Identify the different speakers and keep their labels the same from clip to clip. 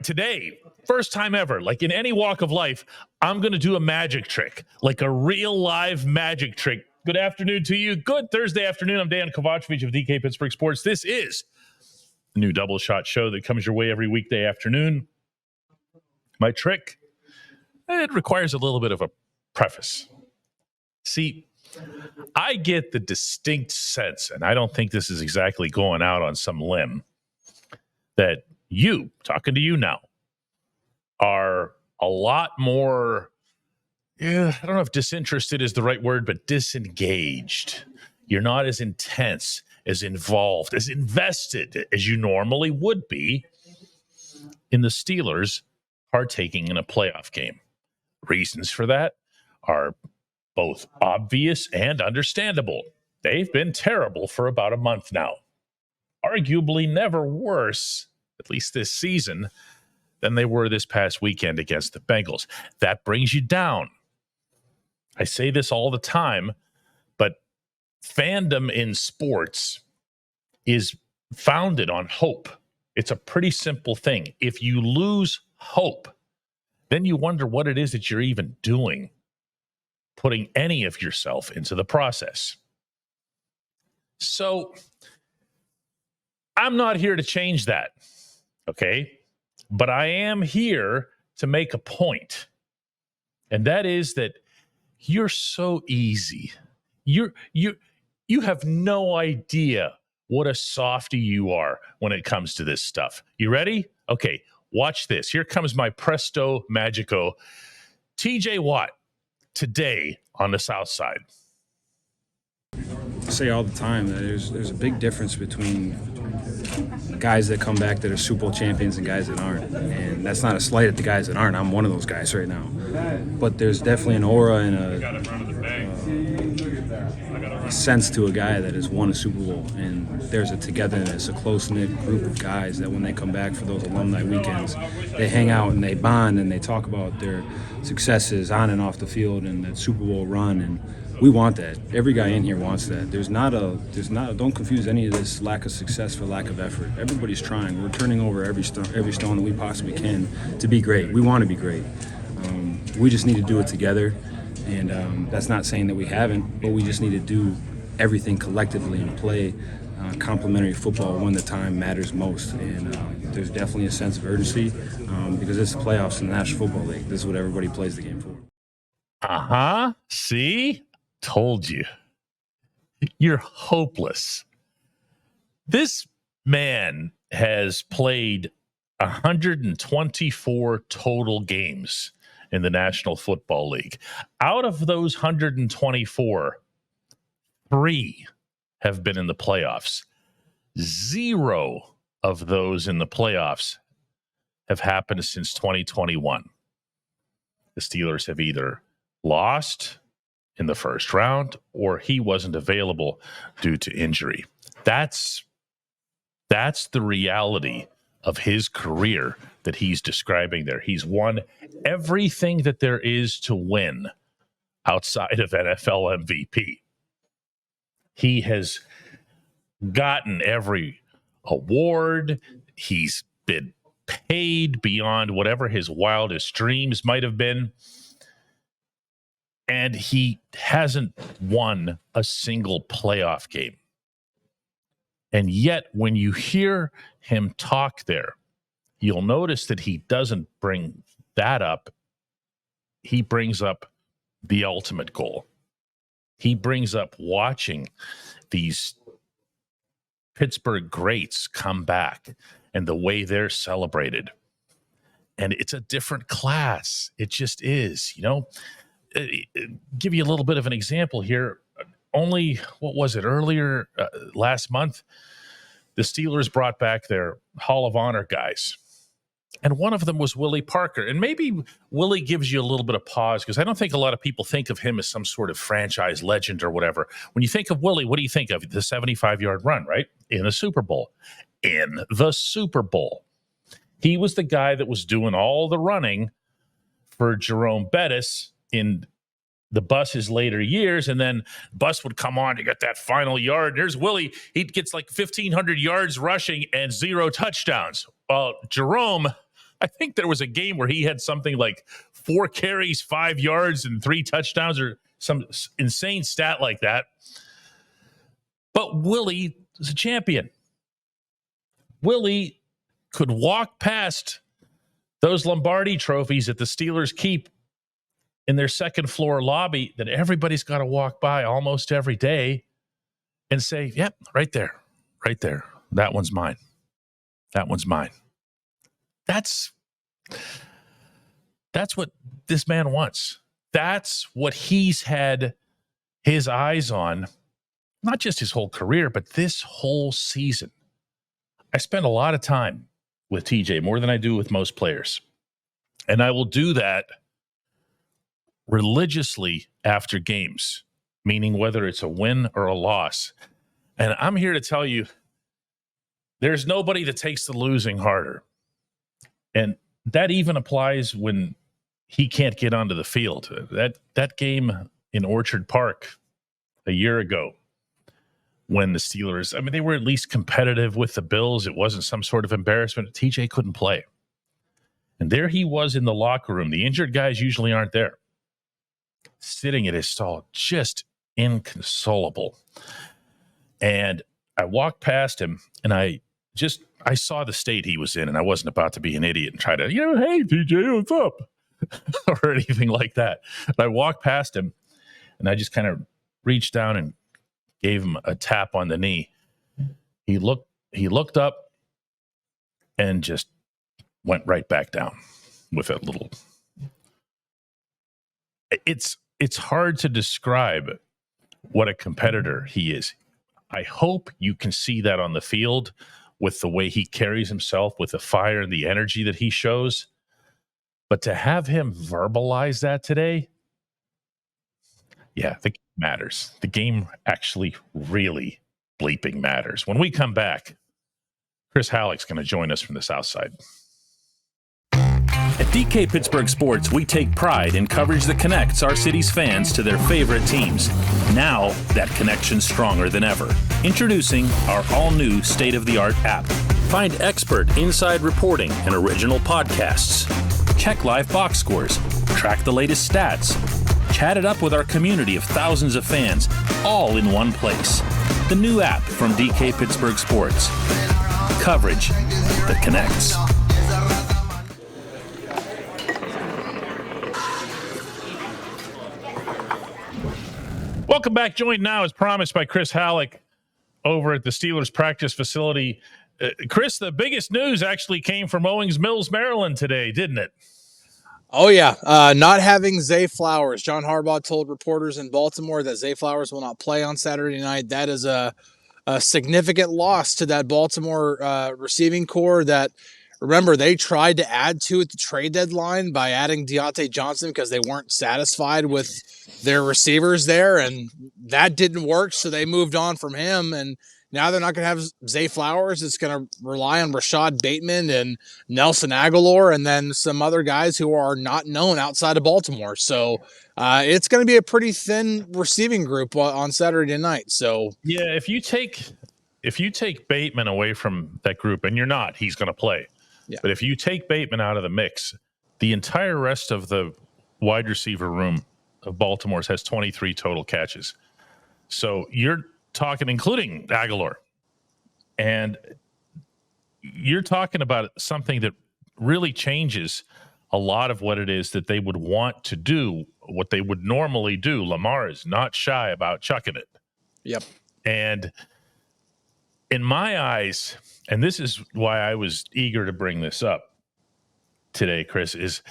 Speaker 1: today, first time ever, like in any walk of life, I'm going to do a magic trick, like a real live magic trick. Good afternoon to you. Good Thursday afternoon. I'm Dejan Kovacevic of DK Pittsburgh Sports. This is the new Double Shot show that comes your way every weekday afternoon. My trick, it requires a little bit of a preface. See, I get the distinct sense, and I don't think this is exactly going out on some limb, that you, talking to you now, are a lot more, I don't know if disinterested is the right word, but disengaged. You're not as intense, as involved, as invested as you normally would be in the Steelers partaking in a playoff game. Reasons for that are both obvious and understandable. They've been terrible for about a month now. Arguably never worse, at least this season, than they were this past weekend against the Bengals. That brings you down. I say this all the time, but fandom in sports is founded on hope. It's a pretty simple thing. If you lose hope, then you wonder what it is that you're even doing, putting any of yourself into the process. So I'm not here to change that, okay? But I am here to make a point. And that is that you're so easy. You have no idea what a softy you are when it comes to this stuff. You ready? Okay, watch this. Here comes my Presto Magico. TJ Watt today on the South Side.
Speaker 2: I say all the time that there's a big difference between guys that come back that are Super Bowl champions and guys that aren't. And that's not a slight at the guys that aren't. I'm one of those guys right now. But there's definitely an aura and a sense to a guy that has won a Super Bowl. And there's a togetherness, a close-knit group of guys that when they come back for those alumni weekends, they hang out and they bond and they talk about their successes on and off the field and that Super Bowl run. And we want that. Every guy in here wants that. Don't confuse any of this lack of success for lack of effort. Everybody's trying. We're turning over every stone that we possibly can to be great. We want to be great. We just need to do it together. And that's not saying that we haven't, but we just need to do everything collectively and play complementary football when the time matters most. And there's definitely a sense of urgency because it's the playoffs in the National Football League. This is what everybody plays the game for.
Speaker 1: See? Told you. You're hopeless. This man has played 124 total games in the National Football League. Out of those 124, 3 have been in the playoffs. 0 of those in the playoffs have happened since 2021. The Steelers have either lost in the first round or he wasn't available due to injury. That's the reality of his career that he's describing there. He's won everything that there is to win outside of NFL MVP. He has gotten every award. He's been paid beyond whatever his wildest dreams might have been. And he hasn't won a single playoff game. And yet, when you hear him talk there, you'll notice that he doesn't bring that up. He brings up the ultimate goal. He brings up watching these Pittsburgh greats come back and the way they're celebrated. And it's a different class. It just is, Give you a little bit of an example here. Only, earlier last month, the Steelers brought back their Hall of Honor guys. And one of them was Willie Parker. And maybe Willie gives you a little bit of pause because I don't think a lot of people think of him as some sort of franchise legend or whatever. When you think of Willie, what do you think of? The 75-yard run, right? In the Super Bowl. In the Super Bowl. He was the guy that was doing all the running for Jerome Bettis in the Bus's later years, and then Bus would come on to get that final yard. There's Willie. He gets like 1,500 yards rushing and 0 touchdowns. Well, Jerome, I think there was a game where he had something like 4 carries, 5 yards, and 3 touchdowns, or some insane stat like that. But Willie is a champion. Willie could walk past those Lombardi trophies that the Steelers keep in their second floor lobby that everybody's got to walk by almost every day and say, yep, right there. That one's mine. That one's mine. That's what this man wants. That's what he's had his eyes on, not just his whole career, but this whole season. I spend a lot of time with TJ, more than I do with most players. And I will do that religiously after games, meaning whether it's a win or a loss. And I'm here to tell you, there's nobody that takes the losing harder. And that even applies when he can't get onto the field. That game in Orchard Park a year ago, when the Steelers, I mean, they were at least competitive with the Bills. It wasn't some sort of embarrassment. TJ couldn't play. And there he was in the locker room. The injured guys usually aren't there. Sitting at his stall, just inconsolable. And I walked past him, and I saw the state he was in, and I wasn't about to be an idiot and try to, hey, TJ, what's up? or anything like that. But I walked past him, and I just kind of reached down and gave him a tap on the knee. He looked up and just went right back down with a little. It's hard to describe what a competitor he is. I hope you can see that on the field with the way he carries himself, with the fire and the energy that he shows. But to have him verbalize that today, yeah, the game matters. The game actually really bleeping matters. When we come back, Chris Halleck's going to join us from the South Side.
Speaker 3: At DK Pittsburgh Sports, we take pride in coverage that connects our city's fans to their favorite teams. Now, that connection's stronger than ever. Introducing our all-new state-of-the-art app. Find expert inside reporting and original podcasts. Check live box scores. Track the latest stats. Chat it up with our community of thousands of fans, all in one place. The new app from DK Pittsburgh Sports. Coverage that connects.
Speaker 1: Welcome back. Joined now, as promised, by Chris Halleck over at the Steelers practice facility. Chris, the biggest news actually came from Owings Mills, Maryland today, didn't it?
Speaker 4: Oh, yeah. Not having Zay Flowers. John Harbaugh told reporters in Baltimore that Zay Flowers will not play on Saturday night. That is a significant loss to that Baltimore receiving core that, remember, they tried to add to at the trade deadline by adding Deontay Johnson because they weren't satisfied with their receivers there, and that didn't work, so they moved on from him, and now they're not going to have Zay Flowers. It's going to rely on Rashad Bateman and Nelson Aguilar and then some other guys who are not known outside of Baltimore. So it's going to be a pretty thin receiving group on Saturday night. So
Speaker 1: yeah, if you take Bateman away from that group, and you're not, he's going to play. Yeah. But if you take Bateman out of the mix, the entire rest of the wide receiver room of Baltimore's has 23 total catches. So you're talking, including Aguilar, and you're talking about something that really changes a lot of what it is that they would want to do, what they would normally do. Lamar is not shy about chucking it.
Speaker 4: Yep.
Speaker 1: And in my eyes, and this is why I was eager to bring this up today, Chris, is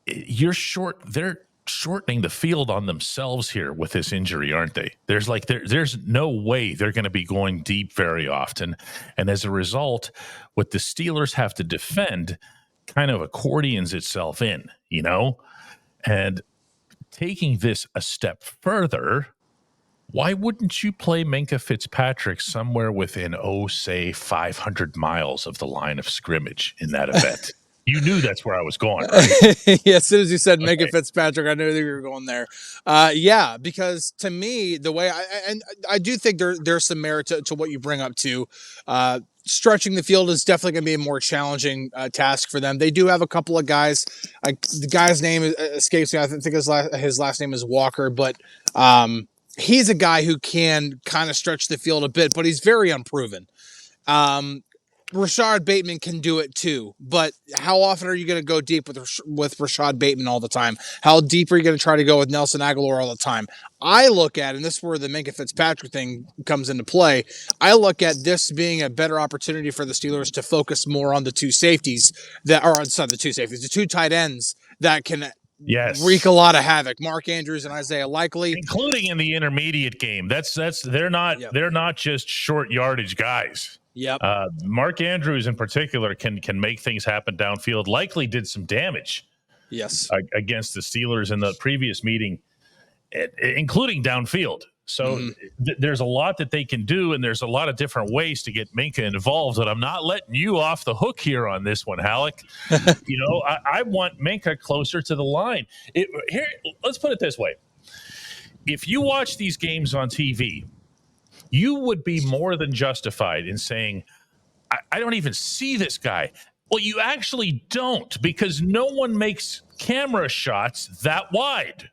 Speaker 1: they're shortening the field on themselves here with this injury, aren't they? There's no way they're going to be going deep very often. And as a result, what the Steelers have to defend kind of accordions itself in, and taking this a step further, why wouldn't you play Minkah Fitzpatrick somewhere within, say, 500 miles of the line of scrimmage in that event? You knew that's where I was going, right?
Speaker 4: Yeah, as soon as you said Minka Fitzpatrick, I knew that you were going there. Yeah, because to me, the way I do think there's some merit to what you bring up too. Stretching the field is definitely going to be a more challenging task for them. They do have a couple of guys. The guy's name escapes me. I think his last name is Walker, but he's a guy who can kind of stretch the field a bit, but he's very unproven. Rashad Bateman can do it too, but how often are you going to go deep with Rashad Bateman all the time? How deep are you going to try to go with Nelson Aguilar all the time? I look at, and this is where the Minka Fitzpatrick thing comes into play, I look at this being a better opportunity for the Steelers to focus more on the two safeties the two tight ends that can wreak a lot of havoc. Mark Andrews and Isaiah Likely,
Speaker 1: including in the intermediate game. They're not just short yardage guys.
Speaker 4: Yep.
Speaker 1: Mark Andrews in particular can make things happen downfield. Likely did some damage.
Speaker 4: Yes.
Speaker 1: Against the Steelers in the previous meeting, including downfield. So there's a lot that they can do, and there's a lot of different ways to get Minka involved. But I'm not letting you off the hook here on this one, Halleck. I want Minka closer to the line. Here, let's put it this way: if you watch these games on TV, you would be more than justified in saying, I don't even see this guy. Well, you actually don't, because no one makes camera shots that wide.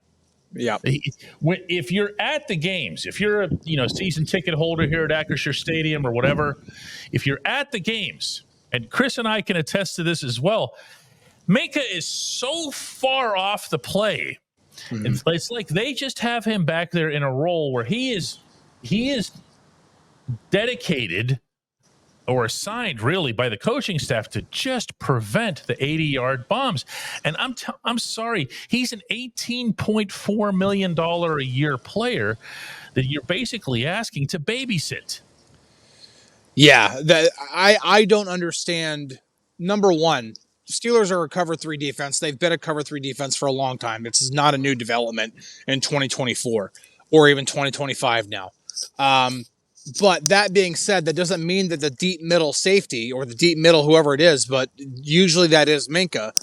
Speaker 4: Yeah.
Speaker 1: If you're at the games, if you're a season ticket holder here at Acrisure Stadium or whatever, if you're at the games, and Chris and I can attest to this as well, Minka is so far off the play. It's like they just have him back there in a role where he is dedicated or assigned really by the coaching staff to just prevent the 80-yard bombs. And I'm sorry, he's an $18.4 million a year player that you're basically asking to babysit.
Speaker 4: Yeah, I don't understand. Number one, Steelers are a cover 3 defense. They've been a cover 3 defense for a long time. It's not a new development in 2024 or even 2025 now. But that being said, that doesn't mean that the deep middle safety or the deep middle, whoever it is, but usually that is Minka,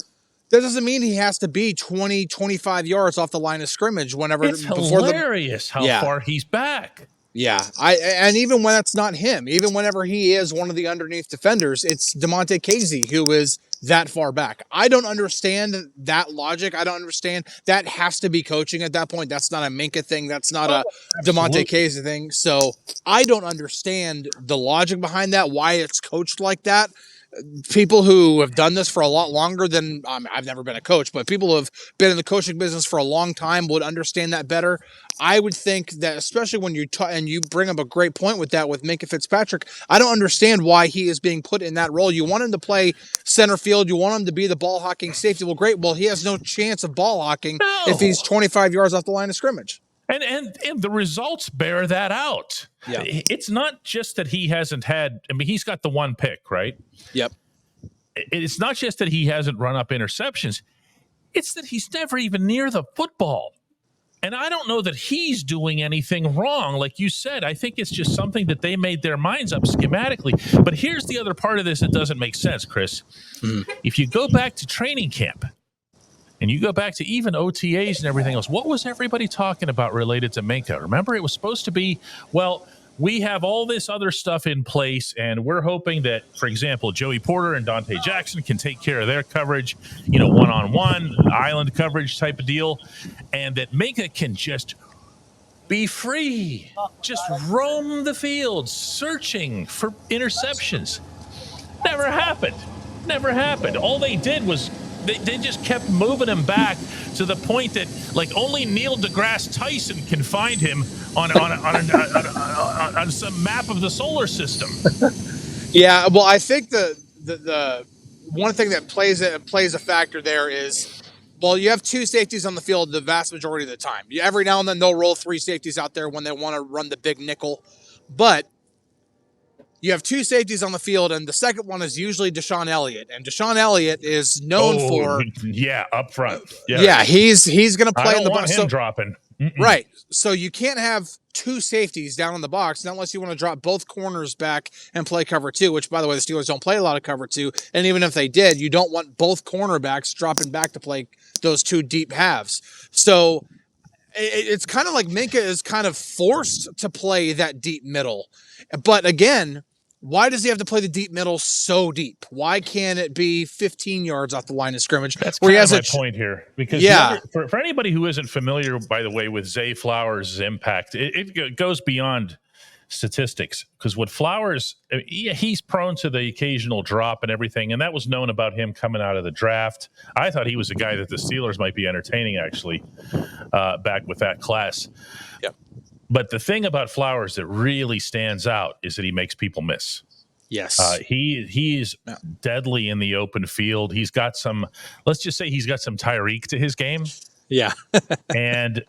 Speaker 4: that doesn't mean he has to be 20, 25 yards off the line of scrimmage whenever.
Speaker 1: It's hilarious how far he's back.
Speaker 4: Yeah, and even when that's not him, even whenever he is one of the underneath defenders, it's DeMonte Casey who is that far back. I don't understand that logic. I don't understand. That has to be coaching at that point. That's not a Minka thing. That's not a DeMonte Casey thing. So I don't understand the logic behind that, why it's coached like that. People who have done this for a lot longer than I've never been a coach, but people who have been in the coaching business for a long time would understand that better. I would think that, especially when you bring up a great point with that with Minka Fitzpatrick, I don't understand why he is being put in that role. You want him to play center field. You want him to be the ball hawking safety. Well, great. Well, he has no chance of ball hawking if he's 25 yards off the line of scrimmage.
Speaker 1: And the results bear that out. Yeah. It's not just that he hasn't had, he's got the one pick, right?
Speaker 4: Yep.
Speaker 1: It's not just that he hasn't run up interceptions. It's that he's never even near the football. And I don't know that he's doing anything wrong. Like you said, I think it's just something that they made their minds up schematically. But here's the other part of this that doesn't make sense, Chris. If you go back to training camp, and you go back to even OTAs and everything else, what was everybody talking about related to Minka? Remember, it was supposed to be, well, we have all this other stuff in place, and we're hoping that, for example, Joey Porter and Dante Jackson can take care of their coverage, one-on-one, island coverage type of deal, and that Minka can just be free, just roam the field, searching for interceptions. Never happened. All they did was they just kept moving him back to the point that only Neil deGrasse Tyson can find him on some map of the solar system.
Speaker 4: Yeah, well, I think the one thing that plays a factor there is, well, you have 2 safeties on the field the vast majority of the time. Every now and then they'll roll 3 safeties out there when they want to run the big nickel, but you have 2 safeties on the field, and the second one is usually Deshaun Elliott. And Deshaun Elliott is known for...
Speaker 1: Yeah, up front.
Speaker 4: Yeah, he's going to play
Speaker 1: in the... I don't want him dropping.
Speaker 4: Right. So you can't have two safeties down in the box unless you want to drop both corners back and play cover two, which, by the way, the Steelers don't play a lot of cover two. And even if they did, you don't want both cornerbacks dropping back to play those two deep halves. So it's kind of like Minkah is kind of forced to play that deep middle. But again, why does he have to play the deep middle so deep? Why can't it be 15 yards off the line of scrimmage?
Speaker 1: That's kind of my point here. Because for anybody who isn't familiar, by the way, with Zay Flowers' impact, it goes beyond statistics. Because with Flowers, he's prone to the occasional drop and everything, and that was known about him coming out of the draft. I thought he was a guy that the Steelers might be entertaining, actually, back with that class.
Speaker 4: Yep.
Speaker 1: But the thing about Flowers that really stands out is that he makes people miss.
Speaker 4: Yes.
Speaker 1: He's deadly in the open field. He's got some, let's just say he's got some Tyreek to his game.
Speaker 4: Yeah.
Speaker 1: And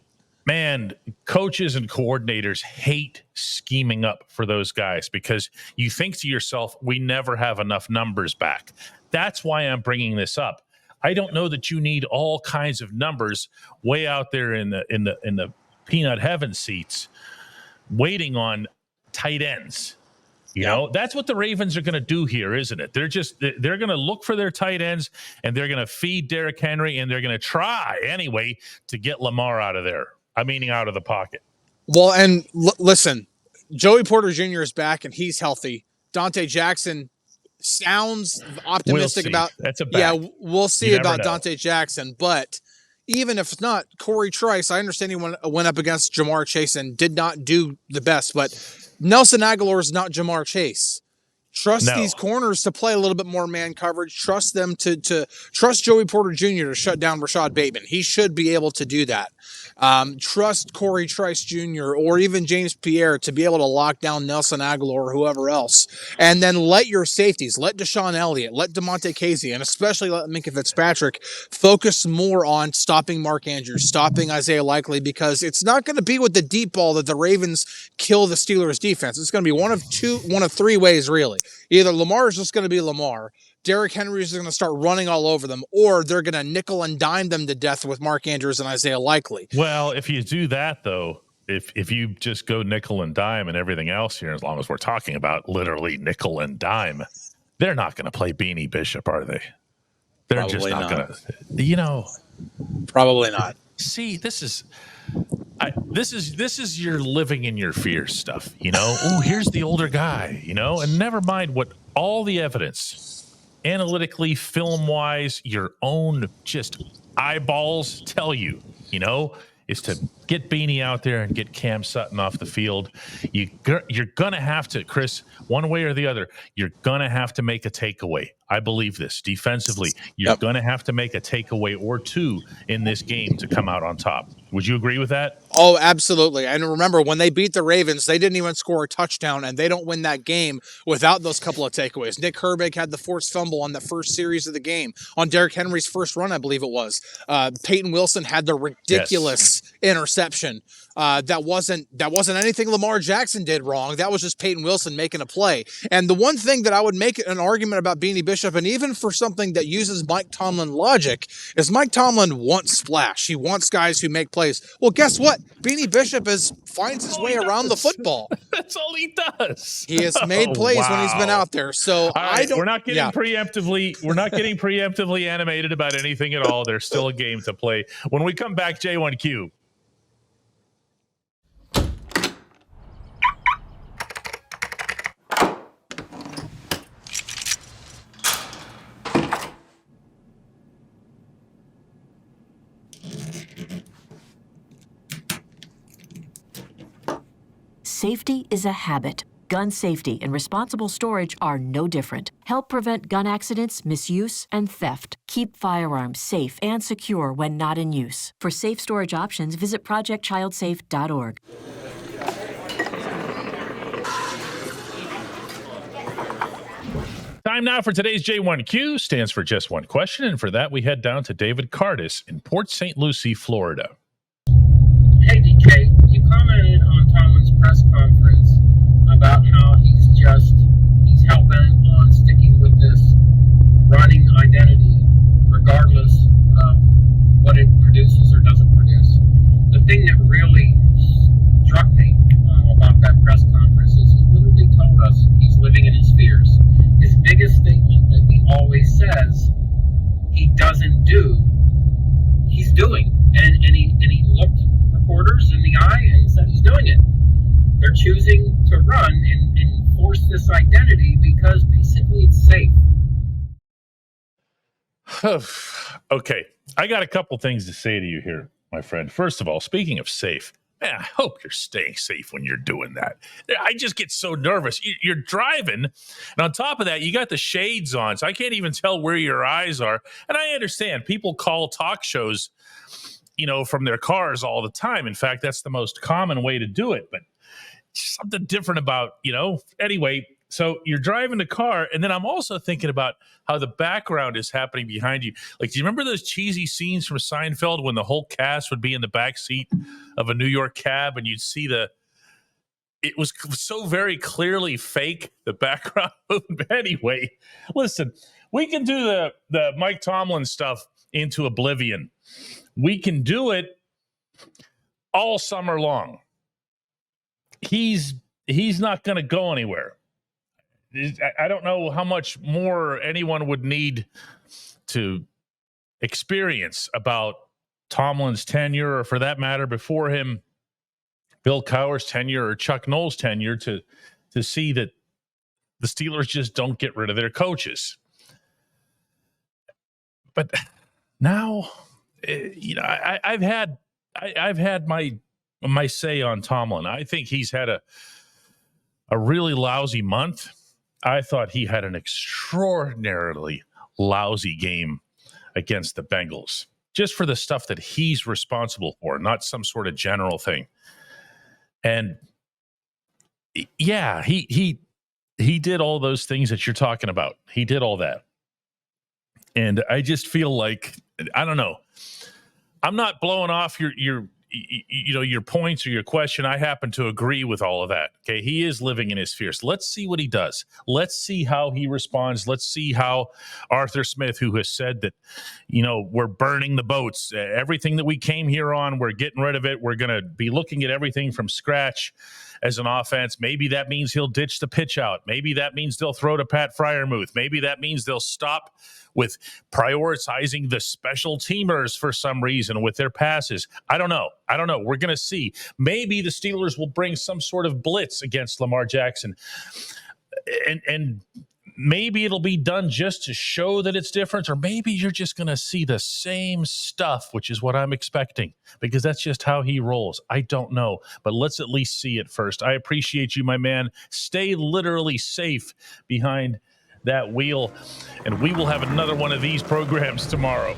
Speaker 1: man, coaches and coordinators hate scheming up for those guys because you think to yourself, we never have enough numbers back. That's why I'm bringing this up. I don't know that you need all kinds of numbers way out there in the peanut heaven seats waiting on tight ends. You know, that's what the Ravens are going to do here, isn't it? They're going to look for their tight ends and they're going to feed Derrick Henry and they're going to try anyway to get Lamar out of there. Meaning out of the pocket.
Speaker 4: Well, and listen, Joey Porter Jr. is back and he's healthy. Dante Jackson sounds optimistic about.
Speaker 1: That's a back.
Speaker 4: Yeah, we'll see about Dante Jackson, but even if it's not, Corey Trice, I understand he went up against Jamar Chase and did not do the best, but Nelson Aguilar is not Jamar Chase. Trust these corners to play a little bit more man coverage. Trust them to trust Joey Porter Jr. to shut down Rashad Bateman. He should be able to do that. Trust Corey Trice Jr. or even James Pierre to be able to lock down Nelson Aguilar or whoever else. And then let your safeties, let Deshaun Elliott, let DeMonte Casey, and especially let Minkah Fitzpatrick focus more on stopping Mark Andrews, stopping Isaiah Likely, because it's not going to be with the deep ball that the Ravens kill the Steelers defense. It's going to be one of three ways, really. Either Lamar is just going to be Lamar, Derrick Henry is going to start running all over them, or they're going to nickel and dime them to death with Mark Andrews and Isaiah Likely.
Speaker 1: Well, if you do that, though, if you just go nickel and dime and everything else here, as long as we're talking about literally nickel and dime, they're not going to play Beanie Bishop, are they? They're probably just not going to,
Speaker 4: Probably not.
Speaker 1: See, this is your living in your fears stuff, Oh, here's the older guy, and never mind what all the evidence, analytically, film-wise, your own just eyeballs tell you, is to get Beanie out there and get Cam Sutton off the field. You're going to have to, Chris, one way or the other, you're going to have to make a takeaway. I believe this. Defensively, you're going to have to make a takeaway or two in this game to come out on top. Would you agree with that?
Speaker 4: Oh, absolutely. And remember, when they beat the Ravens, they didn't even score a touchdown, and they don't win that game without those couple of takeaways. Nick Herbig had the forced fumble on the first series of the game. On Derrick Henry's first run, I believe it was. Peyton Wilson had the ridiculous interception. That wasn't anything Lamar Jackson did wrong. That was just Peyton Wilson making a play. And the one thing that I would make an argument about Beanie Bishop, and even for something that uses Mike Tomlin logic, is Mike Tomlin wants splash. He wants guys who make plays. Well, guess what? Beanie Bishop finds his way around the football.
Speaker 1: That's all he does.
Speaker 4: He has made plays when he's been out there. So
Speaker 1: we're not getting preemptively animated about anything at all. There's still a game to play. When we come back, J1Q.
Speaker 5: Safety is a habit. Gun safety and responsible storage are no different. Help prevent gun accidents, misuse, and theft. Keep firearms safe and secure when not in use. For safe storage options, visit projectchildsafe.org.
Speaker 1: Time now for today's J1Q. Stands for just one question, and for that we head down to David Cardis in Port St. Lucie, Florida.
Speaker 6: Hey DK, you commented on Tomlin's press conference about how he's hell-bent on sticking with this running identity regardless of what it produces or doesn't produce. The thing that really they're choosing to run and force this identity because basically it's safe.
Speaker 1: Okay, I got a couple things to say to you here, my friend. First of all, speaking of safe, man, I hope you're staying safe when you're doing that. I just get so nervous. You're driving, and on top of that, you got the shades on, so I can't even tell where your eyes are. And I understand people call talk shows, from their cars all the time. In fact, that's the most common way to do it. But something different about, anyway. So you're driving the car, and then I'm also thinking about how the background is happening behind you. Like, do you remember those cheesy scenes from Seinfeld when the whole cast would be in the back seat of a New York cab, and you'd see it was so very clearly fake, the background. Anyway, listen, we can do the Mike Tomlin stuff into oblivion. We can do it all summer long. He's not going to go anywhere. I don't know how much more anyone would need to experience about Tomlin's tenure, or for that matter, before him, Bill Cowher's tenure or Chuck Noll's tenure, to see that the Steelers just don't get rid of their coaches. But now, I've had my say on Tomlin. I think he's had a really lousy month. I thought he had an extraordinarily lousy game against the Bengals, just for the stuff that he's responsible for, not some sort of general thing. And yeah, he did all those things that you're talking about. He did all that. And I just feel like, I don't know, I'm not blowing off your points or your question. I happen to agree with all of that. Okay. He is living in his fears. Let's see what he does. Let's see how he responds. Let's see how Arthur Smith, who has said that, we're burning the boats, everything that we came here on, we're getting rid of it. We're going to be looking at everything from scratch as an offense. Maybe that means he'll ditch the pitch out. Maybe that means they'll throw to Pat Freiermuth. Maybe that means they'll stop with prioritizing the special teamers for some reason with their passes. I don't know. We're going to see. Maybe the Steelers will bring some sort of blitz against Lamar Jackson. And maybe it'll be done just to show that it's different, or maybe you're just going to see the same stuff, which is what I'm expecting, because that's just how he rolls. I don't know, but let's at least see it first. I appreciate you, my man. Stay literally safe behind that wheel, and we will have another one of these programs tomorrow.